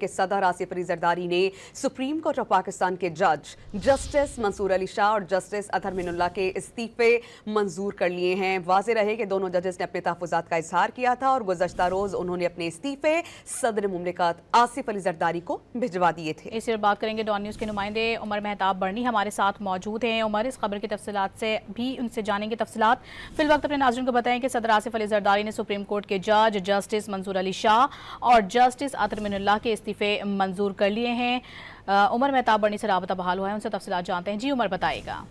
के सदर आसिफ अली जरदारी ने सुप्रीम कोर्ट ऑफ पाकिस्तान के जज जस्टिस मंसूर अली शाह और जस्टिस अतहर मिनुल्लाह के इस्तीफे मंजूर कर लिए हैं। वाज़ेह रहे कि दोनों जजेस ने अपने तहफ़्फ़ुज़ात का इजहार किया था और गुज़श्ता रोज़ उन्होंने अपने इस्तीफे सदर मुमलिकत आसिफ अली जरदारी को भिजवा दिए थे। इस पर बात करेंगे डॉन न्यूज़ के नुमाइंदे उमर मेहताब बरनी हमारे साथ मौजूद हैं। उमर, इस खबर की तफसीलात से भी उनसे जानेंगे तफसीलात। फिल वक्त अपने नाज़रीन को बताएं कि सदर आसिफ अली जरदारी ने सुप्रीम कोर्ट के जज जस्टिस मंसूर अली शाह और जस्टिस अतहर मिनुल्लाह के इस्तीफे मंजूर कर लिए हैं। उमर मेहताब बरनी से राबता बहाल हुआ है, उनसे तफसीलात जानते हैं। जी उमर, बताइएगा।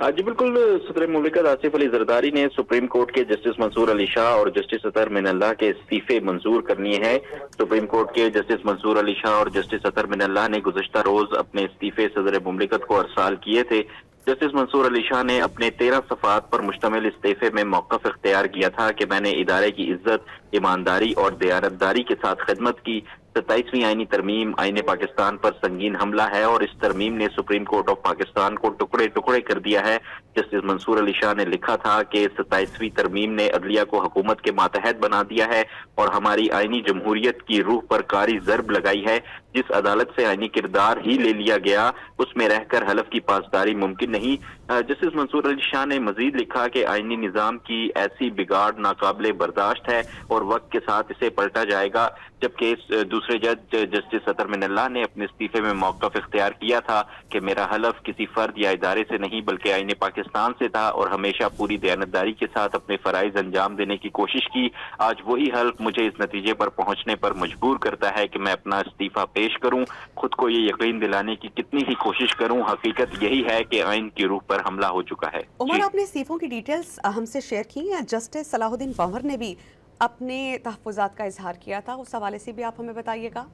जी बिल्कुल, सदर मुमलिकत आसिफ अली जरदारी ने सुप्रीम कोर्ट के जस्टिस मंसूर अली शाह और जस्टिस अतहर मिनुल्लाह के इस्तीफे मंजूर कर लिए हैं। सुप्रीम कोर्ट के जस्टिस मंसूर अली शाह और जस्टिस अतहर मिनुल्लाह ने गुज़श्ता रोज अपने इस्तीफे सदर मुमलिकत को अरसाल किए थे। जस्टिस मंसूर अली शाह ने अपने 13 सफ़ात पर मुश्तमिल इस्तीफे में मौक़िफ़ इख्तियार किया था कि मैंने इदारे की इज्जत, ईमानदारी और दयानतदारी के साथ खिदमत की। 27वीं आईनी तरमीम आईने पाकिस्तान पर संगीन हमला है और इस तरमीम ने सुप्रीम कोर्ट ऑफ पाकिस्तान को टुकड़े टुकड़े कर दिया है। जस्टिस मंसूर अली शाह ने लिखा था कि 27वीं तरमीम ने अदलिया को हुकूमत के मातहत बना दिया है और हमारी आईनी जमहूरियत की रूह पर कारी ज़र्ब लगाई है। जिस अदालत से आईनी किरदार ही ले लिया गया उसमें रहकर हलफ की पासदारी मुमकिन नहीं। जस्टिस मंसूर अली शाह ने मजीद लिखा कि आईनी निज़ाम की ऐसी बिगाड़ नाकाबिले बर्दाश्त है और वक्त के साथ इसे पलटा जाएगा। जबकि दूसरे जज जस्टिस अतहर मिनुल्लाह ने अपने इस्तीफे में मौक़िफ़ इख्तियार किया था कि मेरा हलफ किसी फर्द या इदारे से नहीं बल्कि आईने पाकिस्तान से था और हमेशा पूरी दयानतदारी के साथ अपने फ़राइज़ अंजाम देने की कोशिश की। आज वही हल्फ मुझे इस नतीजे पर पहुंचने पर मजबूर करता है कि मैं अपना इस्तीफा पेश करूं। खुद को ये यकीन दिलाने की कितनी ही कोशिश करूं, हकीकत यही है कि आइन की रूह पर हमला हो चुका है। उमर, आपने इस्तीफों की डिटेल्स हमसे शेयर की हैं। जस्टिस सलाहुद्दीन पंवर ने भी अपने तहफ़्फ़ुज़ात का इजहार किया था, उस हवाले से भी आप हमें बताइएगा।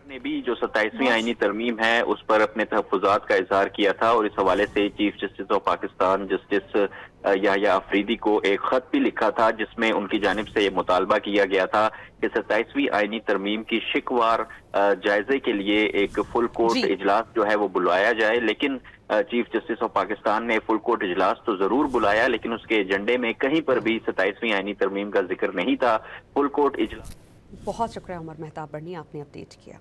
ने भी जो 27वीं आईनी तरमीम है उस पर अपने तहफ़्फ़ुज़ात का इजहार किया था और इस हवाले से chief justice of Pakistan justice Yahya Afridi को एक खत भी लिखा था जिसमें उनकी जानिब से ये मुतालबा किया गया था कि 27वीं आईनी तरमीम की शिकवार जायजे के लिए एक फुल कोर्ट इजलास जो है वो बुलाया जाए। लेकिन चीफ जस्टिस ऑफ पाकिस्तान ने फुल कोर्ट इजलास तो जरूर बुलाया लेकिन उसके एजेंडे में कहीं पर भी 27वीं आईनी तरमीम का जिक्र नहीं था। फुल कोर्ट इजलास। बहुत शुक्रिया उमर मेहताब बरनी, आपने अपडेट किया।